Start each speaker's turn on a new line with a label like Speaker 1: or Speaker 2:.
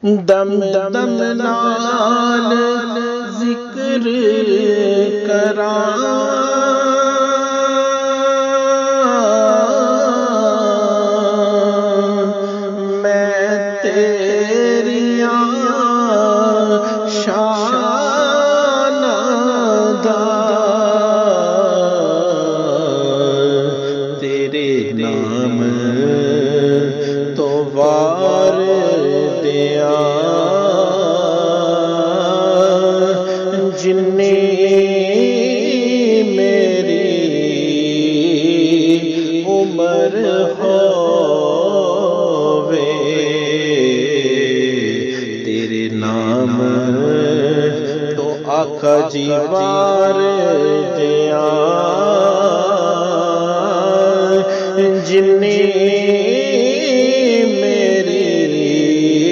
Speaker 1: دم دم نال ذکر کراں میں تیریاں شان دا تیرے نام تو وار دیا جنی میری عمر ہووے تیرے نام تو آقا جی وار دیا جنی